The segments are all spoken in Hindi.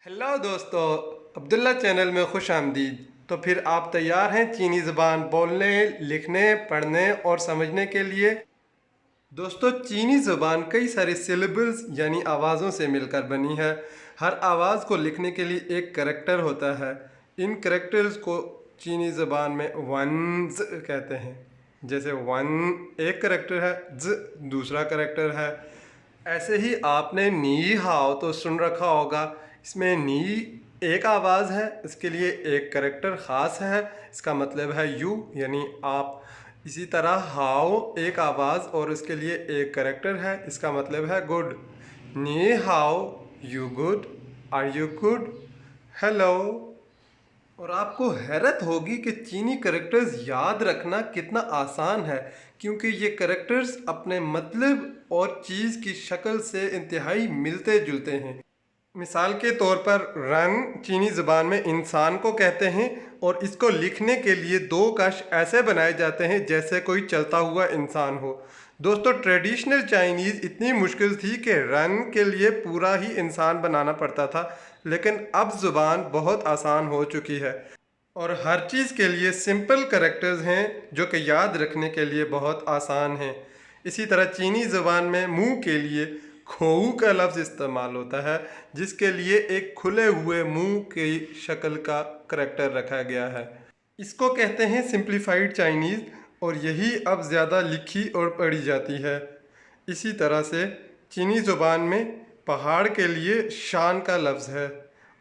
हेलो दोस्तों, अब्दुल्ला चैनल में खुश आमदीद। तो फिर आप तैयार हैं चीनी ज़बान बोलने, लिखने, पढ़ने और समझने के लिए? दोस्तों, चीनी ज़बान कई सारे सिलेबल्स यानी आवाज़ों से मिलकर बनी है। हर आवाज़ को लिखने के लिए एक करैक्टर होता है। इन करैक्टर्स को चीनी ज़बान में वंस कहते हैं। जैसे वन एक करैक्टर है, ज दूसरा करैक्टर है। ऐसे ही आपने नी हाओ तो सुन रखा होगा। इसमें नी एक आवाज़ है, इसके लिए एक करैक्टर ख़ास है, इसका मतलब है यू यानी आप। इसी तरह हाओ एक आवाज़ और इसके लिए एक करैक्टर है, इसका मतलब है गुड। नी हाओ, you good, are you good, hello. और आपको हैरत होगी कि चीनी करैक्टर्स याद रखना कितना आसान है, क्योंकि ये करैक्टर्स अपने मतलब और चीज़ की शक्ल से इंतहाई मिलते जुलते हैं। मिसाल के तौर पर रन चीनी ज़बान में इंसान को कहते हैं और इसको लिखने के लिए दो कश ऐसे बनाए जाते हैं जैसे कोई चलता हुआ इंसान हो। दोस्तों, ट्रेडिशनल चाइनीज़ इतनी मुश्किल थी कि रन के लिए पूरा ही इंसान बनाना पड़ता था, लेकिन अब ज़ुबान बहुत आसान हो चुकी है और हर चीज़ के लिए सिंपल करैक्टर्स हैं जो कि याद रखने के लिए बहुत आसान हैं। इसी तरह चीनी ज़बान में मुंह के लिए खोऊ का लफ्ज़ इस्तेमाल होता है, जिसके लिए एक खुले हुए मुंह की शक्ल का करैक्टर रखा गया है। इसको कहते हैं सिंप्लीफाइड चाइनीज़ और यही अब ज़्यादा लिखी और पढ़ी जाती है। इसी तरह से चीनी ज़ुबान में पहाड़ के लिए शान का लफ्ज़ है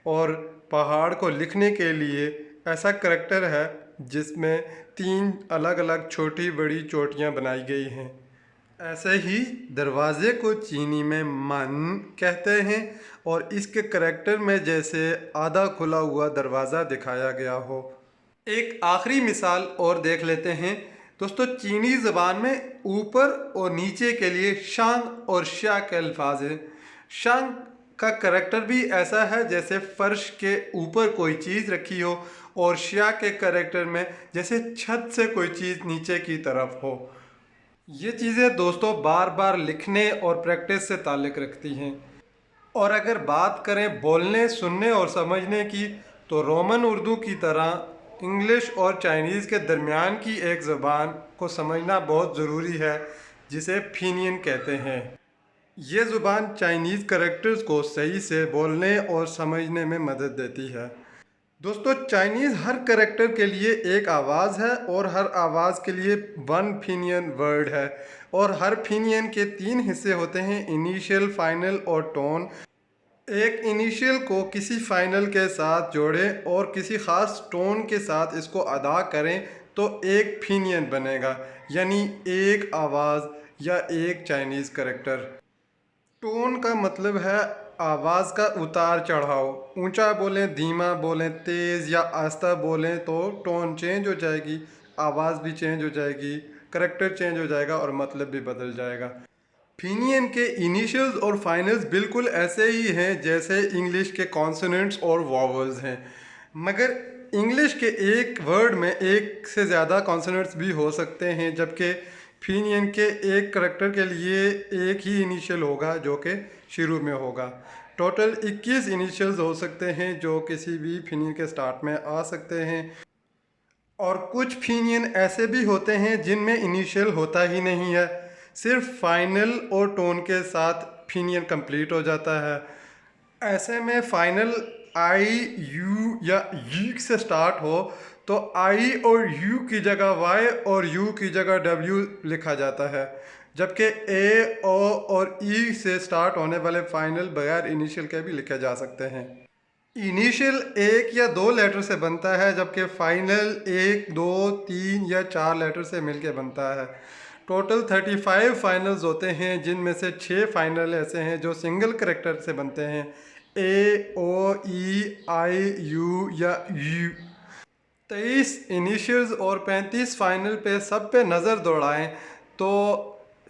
और पहाड़ को लिखने के लिए ऐसा करैक्टर है जिसमें तीन अलग अलग छोटी बड़ी चोटियाँ बनाई गई हैं। ऐसे ही दरवाज़े को चीनी में मन कहते हैं और इसके करैक्टर में जैसे आधा खुला हुआ दरवाज़ा दिखाया गया हो। एक आखिरी मिसाल और देख लेते हैं। दोस्तों, चीनी ज़बान में ऊपर और नीचे के लिए शांग और शा के अल्फाज हैं। शांग का करैक्टर भी ऐसा है जैसे फ़र्श के ऊपर कोई चीज़ रखी हो और शा के करैक्टर में जैसे छत से कोई चीज़ नीचे की तरफ हो। ये चीज़ें दोस्तों बार बार लिखने और प्रैक्टिस से ताल्लुक़ रखती हैं। और अगर बात करें बोलने, सुनने और समझने की, तो रोमन उर्दू की तरह इंग्लिश और चाइनीज़ के दरमियान की एक ज़बान को समझना बहुत ज़रूरी है, जिसे फिनियन कहते हैं। ये ज़ुबान चाइनीज़ करैक्टर्स को सही से बोलने और समझने में मदद देती है। दोस्तों, चाइनीज़ हर करैक्टर के लिए एक आवाज़ है और हर आवाज़ के लिए वन फिनियन वर्ड है और हर फिनियन के तीन हिस्से होते हैं, इनिशियल, फाइनल और टोन। एक इनिशियल को किसी फाइनल के साथ जोड़ें और किसी ख़ास टोन के साथ इसको अदा करें तो एक फिनियन बनेगा, यानी एक आवाज़ या एक चाइनीज़ करैक्टर। टोन का मतलब है आवाज़ का उतार चढ़ाव। ऊंचा बोलें, धीमा बोलें, तेज़ या आहिस्ता बोलें तो टोन चेंज हो जाएगी, आवाज़ भी चेंज हो जाएगी, करैक्टर चेंज हो जाएगा और मतलब भी बदल जाएगा। फिनियन के इनिशियल्स और फाइनल्स बिल्कुल ऐसे ही हैं जैसे इंग्लिश के कॉन्सोनेंट्स और वॉवल्स हैं, मगर इंग्लिश के एक वर्ड में एक से ज़्यादा कॉन्सोनेंट्स भी हो सकते हैं, जबकि फिनियन के एक करैक्टर के लिए एक ही इनिशियल होगा जो कि शुरू में होगा। टोटल 21 इनिशियल्स हो सकते हैं जो किसी भी फिनियन के स्टार्ट में आ सकते हैं। और कुछ फिनियन ऐसे भी होते हैं जिनमें इनिशियल होता ही नहीं है, सिर्फ फाइनल और टोन के साथ फिनियन कंप्लीट हो जाता है। ऐसे में फाइनल आई, यू या यू से स्टार्ट हो तो आई और यू की जगह वाई और यू की जगह डब्ल्यू लिखा जाता है, जबकि ए, ओ और ई से स्टार्ट होने वाले फाइनल बगैर इनिशियल के भी लिखे जा सकते हैं। इनिशियल एक या दो लेटर से बनता है, जबकि फाइनल एक, दो, तीन या चार लेटर से मिलके बनता है। टोटल 35 फाइनल्स होते हैं, जिनमें से 6 फाइनल ऐसे हैं जो सिंगल करेक्टर से बनते हैं, ए, ओ, ई, आई, यू या यू। 23 इनिशियल्स और 35 फाइनल पे सब पे नज़र दौड़ाएं तो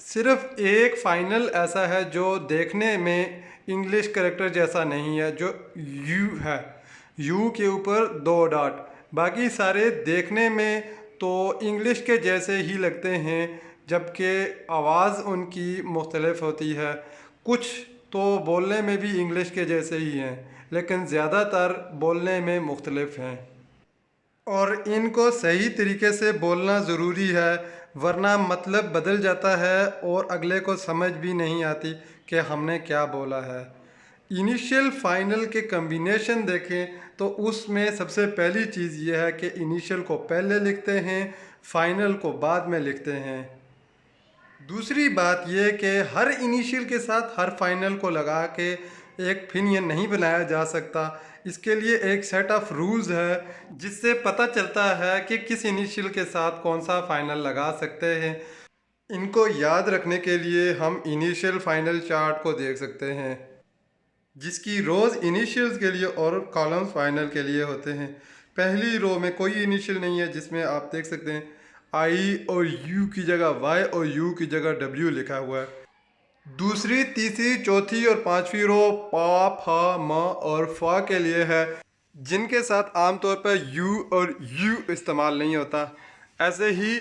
सिर्फ एक फाइनल ऐसा है जो देखने में इंग्लिश करेक्टर जैसा नहीं है, जो यू है, यू के ऊपर दो डॉट। बाकी सारे देखने में तो इंग्लिश के जैसे ही लगते हैं, जबकि आवाज़ उनकी मुख्तलिफ होती है। कुछ तो बोलने में भी इंग्लिश के जैसे ही हैं, लेकिन ज़्यादातर बोलने में मुख्तलिफ हैं और इनको सही तरीके से बोलना ज़रूरी है, वरना मतलब बदल जाता है और अगले को समझ भी नहीं आती कि हमने क्या बोला है। इनिशियल फाइनल के कम्बिनेशन देखें तो उसमें सबसे पहली चीज़ यह है कि इनिशियल को पहले लिखते हैं, फाइनल को बाद में लिखते हैं। दूसरी बात यह कि हर इनिशियल के साथ हर फाइनल को लगा के एक फिनियन नहीं बनाया जा सकता। इसके लिए एक सेट ऑफ रूल्स है जिससे पता चलता है कि किस इनिशियल के साथ कौन सा फाइनल लगा सकते हैं। इनको याद रखने के लिए हम इनिशियल फाइनल चार्ट को देख सकते हैं, जिसकी रोज़ इनिशियल्स के लिए और कॉलम्स फाइनल के लिए होते हैं। पहली रो में कोई इनिशियल नहीं है, जिसमें आप देख सकते हैं आई और यू की जगह वाई और यू की जगह डब्ल्यू लिखा हुआ है। दूसरी, तीसरी, चौथी और पांचवी रो पा, फा, म और फा के लिए है, जिनके साथ आमतौर पर यू और यू इस्तेमाल नहीं होता। ऐसे ही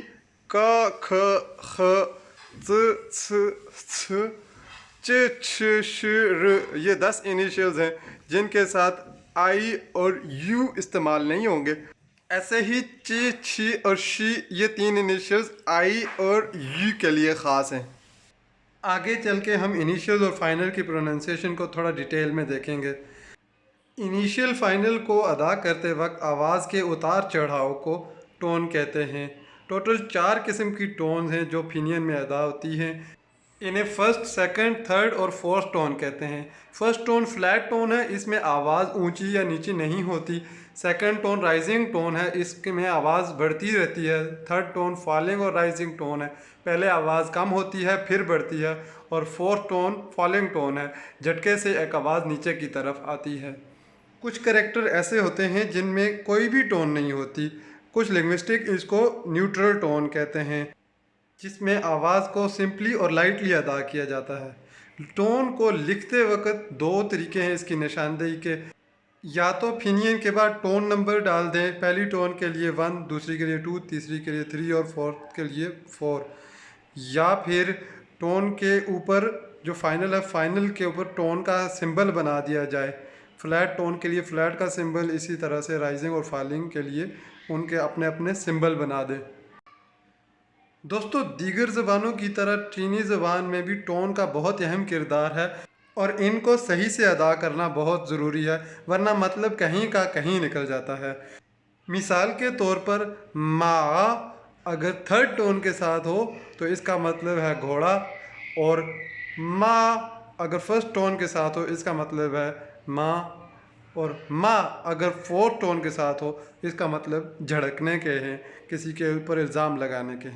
क, ख, ख, च, छ, च, छ, श, र, ये 10 इनिशियल्स हैं जिनके साथ आई और यू इस्तेमाल नहीं होंगे। ऐसे ही ची, छी और शी, ये 3 इनिशियल्स आई और यू के लिए ख़ास हैं। आगे चल के हम इनिशियल और फाइनल की प्रोनाउंसिएशन को थोड़ा डिटेल में देखेंगे। इनिशियल फाइनल को अदा करते वक्त आवाज़ के उतार चढ़ाव को टोन कहते हैं। टोटल 4 किस्म की टोन हैं जो फिनियन में अदा होती हैं। इन्हें फर्स्ट, सेकंड, थर्ड और फोर्थ टोन कहते हैं। फर्स्ट टोन फ्लैट टोन है, इसमें आवाज़ ऊंची या नीची नहीं होती। सेकंड टोन राइजिंग टोन है, इसमें आवाज़ बढ़ती रहती है। थर्ड टोन फॉलिंग और राइजिंग टोन है, पहले आवाज़ कम होती है फिर बढ़ती है। और फोर्थ टोन फॉलिंग टोन है, झटके से एक आवाज़ नीचे की तरफ आती है। कुछ कैरेक्टर ऐसे होते हैं जिनमें कोई भी टोन नहीं होती। कुछ लिंग्विस्टिक इसको न्यूट्रल टोन कहते हैं, जिसमें आवाज़ को सिंपली और लाइटली अदा किया जाता है। टोन को लिखते वक्त 2 तरीके हैं इसकी निशानदेही के। या तो फिनियन के बाद टोन नंबर डाल दें, पहली टोन के लिए 1, दूसरी के लिए 2, तीसरी के लिए 3 और फोर्थ के लिए 4। या फिर टोन के ऊपर जो फाइनल है, फाइनल के ऊपर टोन का सिंबल बना दिया जाए। फ्लैट टोन के लिए फ्लैट का सिंबल, इसी तरह से राइजिंग और फॉलिंग के लिए उनके अपने अपने सिंबल बना दें। दोस्तों, दीगर ज़बानों की तरह चीनी ज़बान में भी टोन का बहुत अहम किरदार है और इनको सही से अदा करना बहुत ज़रूरी है, वरना मतलब कहीं का कहीं निकल जाता है। मिसाल के तौर पर मा अगर थर्ड टोन के साथ हो तो इसका मतलब है घोड़ा, और माँ अगर फर्स्ट टोन के साथ हो इसका मतलब है माँ, और माँ अगर फोर्थ टोन के साथ हो इसका मतलब झड़कने के हैं, किसी के ऊपर इल्ज़ाम लगाने के।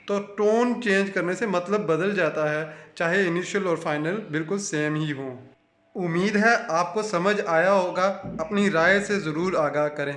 तो टोन चेंज करने से मतलब बदल जाता है, चाहे इनिशियल और फाइनल बिल्कुल सेम ही हों। उम्मीद है आपको समझ आया होगा। अपनी राय से ज़रूर आगाह करें।